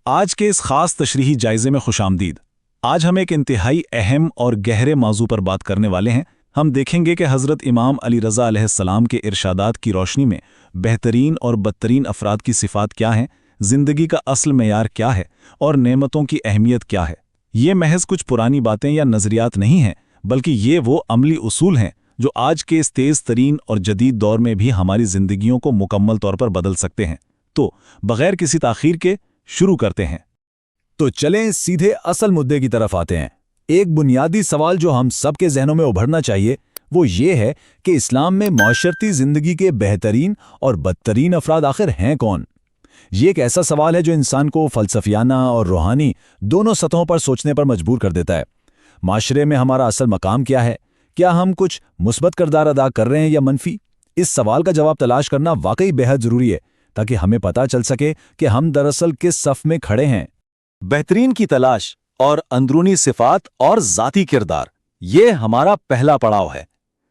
آج کے اس خاص تشریحی جائزے میں خوش آمدید۔ آج ہم ایک انتہائی اہم اور گہرے موضوع پر بات کرنے والے ہیں۔ ہم دیکھیں گے کہ حضرت امام علی رضا علیہ السلام کے ارشادات کی روشنی میں بہترین اور بدترین افراد کی صفات کیا ہیں، زندگی کا اصل معیار کیا ہے اور نعمتوں کی اہمیت کیا ہے۔ یہ محض کچھ پرانی باتیں یا نظریات نہیں ہیں، بلکہ یہ وہ عملی اصول ہیں جو آج کے اس تیز ترین اور جدید دور میں بھی ہماری زندگیوں کو مکمل طور پر بدل سکتے ہیں۔ تو بغیر کسی تاخیر کے شروع کرتے ہیں۔ تو چلیں سیدھے اصل مدعے کی طرف آتے ہیں۔ ایک بنیادی سوال جو ہم سب کے ذہنوں میں ابھرنا چاہیے وہ یہ ہے کہ اسلام میں معاشرتی زندگی کے بہترین اور بدترین افراد آخر ہیں کون؟ یہ ایک ایسا سوال ہے جو انسان کو فلسفیانہ اور روحانی دونوں سطحوں پر سوچنے پر مجبور کر دیتا ہے۔ معاشرے میں ہمارا اصل مقام کیا ہے؟ کیا ہم کچھ مثبت کردار ادا کر رہے ہیں یا منفی؟ اس سوال کا جواب تلاش کرنا واقعی بہت ضروری ہے تاکہ ہمیں پتہ چل سکے کہ ہم دراصل کس صف میں کھڑے ہیں۔ بہترین کی تلاش اور اندرونی صفات اور ذاتی کردار، یہ ہمارا پہلا پڑاؤ ہے،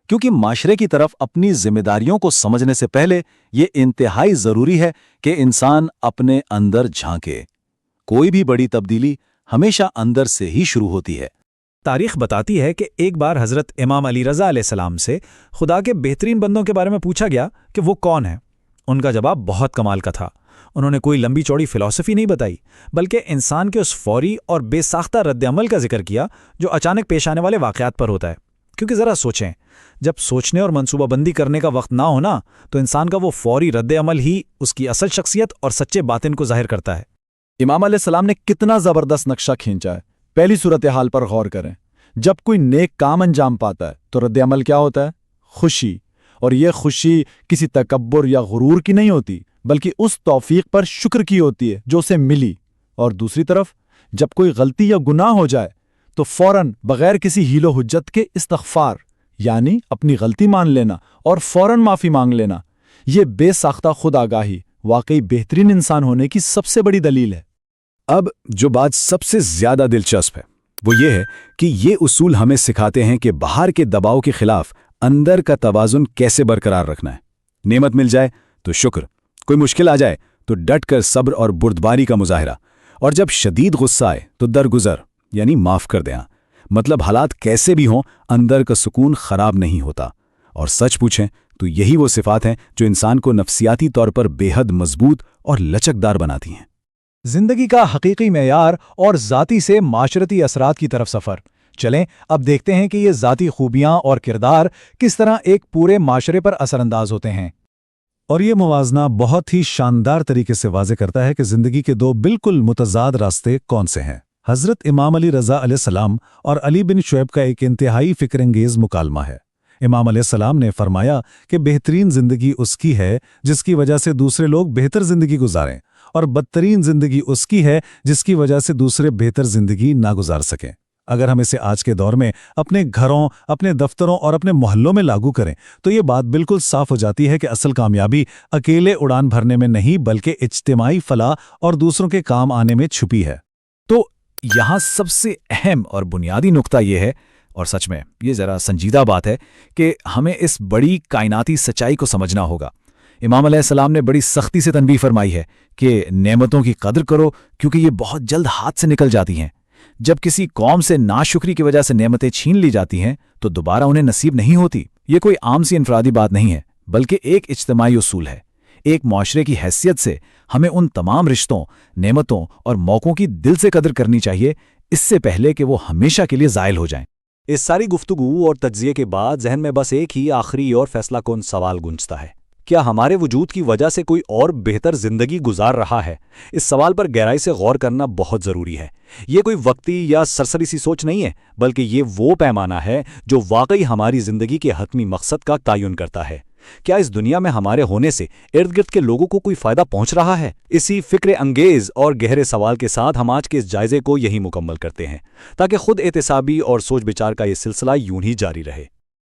کیونکہ معاشرے کی طرف اپنی ذمہ داریوں کو سمجھنے سے پہلے یہ انتہائی ضروری ہے کہ انسان اپنے اندر جھانکے۔ کوئی بھی بڑی تبدیلی ہمیشہ اندر سے ہی شروع ہوتی ہے۔ تاریخ بتاتی ہے کہ ایک بار حضرت امام علی رضا علیہ السلام سے خدا کے بہترین بندوں کے بارے میں پوچھا گیا کہ وہ کون ہیں۔ ان کا جواب بہت کمال کا تھا۔ انہوں نے کوئی لمبی چوڑی فلسفی نہیں بتائی، بلکہ انسان کے اس فوری اور بے ساختہ رد عمل کا ذکر کیا جو اچانک پیش آنے والے واقعات پر ہوتا ہے۔ کیونکہ ذرا سوچیں، جب سوچنے اور منصوبہ بندی کرنے کا وقت نہ ہونا تو انسان کا وہ فوری رد عمل ہی اس کی اصل شخصیت اور سچے باطن کو ظاہر کرتا ہے۔ امام علیہ السلام نے کتنا زبردست نقشہ کھینچا ہے۔ پہلی صورتحال پر غور کریں۔ جب کوئی نیک کام انجام پاتا ہے تو رد عمل کیا ہوتا ہے؟ خوشی۔ اور یہ خوشی کسی تکبر یا غرور کی نہیں ہوتی، بلکہ اس توفیق پر شکر کی ہوتی ہے جو اسے ملی۔ اور دوسری طرف جب کوئی غلطی یا گناہ ہو جائے تو فوراً بغیر کسی حیل و حجت کے استغفار، یعنی اپنی غلطی مان لینا اور فوراً معافی مانگ لینا، یہ بے ساختہ خود آگاہی واقعی بہترین انسان ہونے کی سب سے بڑی دلیل ہے۔ اب جو بات سب سے زیادہ دلچسپ ہے وہ یہ ہے کہ یہ اصول ہمیں سکھاتے ہیں کہ باہر کے دباؤ کے خلاف اندر کا توازن کیسے برقرار رکھنا ہے۔ نعمت مل جائے تو شکر، کوئی مشکل آ جائے تو ڈٹ کر صبر اور بردباری کا مظاہرہ، اور جب شدید غصہ آئے تو درگزر یعنی معاف کر دینا۔ مطلب حالات کیسے بھی ہوں، اندر کا سکون خراب نہیں ہوتا۔ اور سچ پوچھیں تو یہی وہ صفات ہیں جو انسان کو نفسیاتی طور پر بے حد مضبوط اور لچکدار بناتی ہیں۔ زندگی کا حقیقی معیار اور ذاتی سے معاشرتی اثرات کی طرف سفر۔ چلیں اب دیکھتے ہیں کہ یہ ذاتی خوبیاں اور کردار کس طرح ایک پورے معاشرے پر اثر انداز ہوتے ہیں۔ اور یہ موازنہ بہت ہی شاندار طریقے سے واضح کرتا ہے کہ زندگی کے دو بالکل متضاد راستے کون سے ہیں۔ حضرت امام علی رضا علیہ السلام اور علی بن شعیب کا ایک انتہائی فکر انگیز مکالمہ ہے۔ امام علیہ السلام نے فرمایا کہ بہترین زندگی اس کی ہے جس کی وجہ سے دوسرے لوگ بہتر زندگی گزاریں، اور بدترین زندگی اس کی ہے جس کی وجہ سے دوسرے بہتر زندگی نہ گزار سکیں۔ اگر ہم اسے آج کے دور میں اپنے گھروں، اپنے دفتروں اور اپنے محلوں میں لاگو کریں تو یہ بات بالکل صاف ہو جاتی ہے کہ اصل کامیابی اکیلے اڑان بھرنے میں نہیں بلکہ اجتماعی فلاح اور دوسروں کے کام آنے میں چھپی ہے۔ تو یہاں سب سے اہم اور بنیادی نقطہ یہ ہے، اور سچ میں یہ ذرا سنجیدہ بات ہے، کہ ہمیں اس بڑی کائناتی سچائی کو سمجھنا ہوگا۔ امام علیہ السلام نے بڑی سختی سے تنبیہ فرمائی ہے کہ نعمتوں کی قدر کرو، کیونکہ یہ بہت جلد ہاتھ سے نکل جاتی ہیں۔ جب کسی قوم سے ناشکری کی وجہ سے نعمتیں چھین لی جاتی ہیں تو دوبارہ انہیں نصیب نہیں ہوتی۔ یہ کوئی عام سی انفرادی بات نہیں ہے، بلکہ ایک اجتماعی اصول ہے۔ ایک معاشرے کی حیثیت سے ہمیں ان تمام رشتوں، نعمتوں اور موقعوں کی دل سے قدر کرنی چاہیے، اس سے پہلے کہ وہ ہمیشہ کے لیے زائل ہو جائیں۔ اس ساری گفتگو اور تجزیے کے بعد ذہن میں بس ایک ہی آخری اور فیصلہ کن سوال گونجتا ہے: کیا ہمارے وجود کی وجہ سے کوئی اور بہتر زندگی گزار رہا ہے؟ اس سوال پر گہرائی سے غور کرنا بہت ضروری ہے۔ یہ کوئی وقتی یا سرسری سی سوچ نہیں ہے، بلکہ یہ وہ پیمانہ ہے جو واقعی ہماری زندگی کے حتمی مقصد کا تعین کرتا ہے۔ کیا اس دنیا میں ہمارے ہونے سے ارد گرد کے لوگوں کو کوئی فائدہ پہنچ رہا ہے؟ اسی فکر انگیز اور گہرے سوال کے ساتھ ہم آج کے اس جائزے کو یہی مکمل کرتے ہیں، تاکہ خود احتسابی اور سوچ بچار کا یہ سلسلہ یوں ہی جاری رہے۔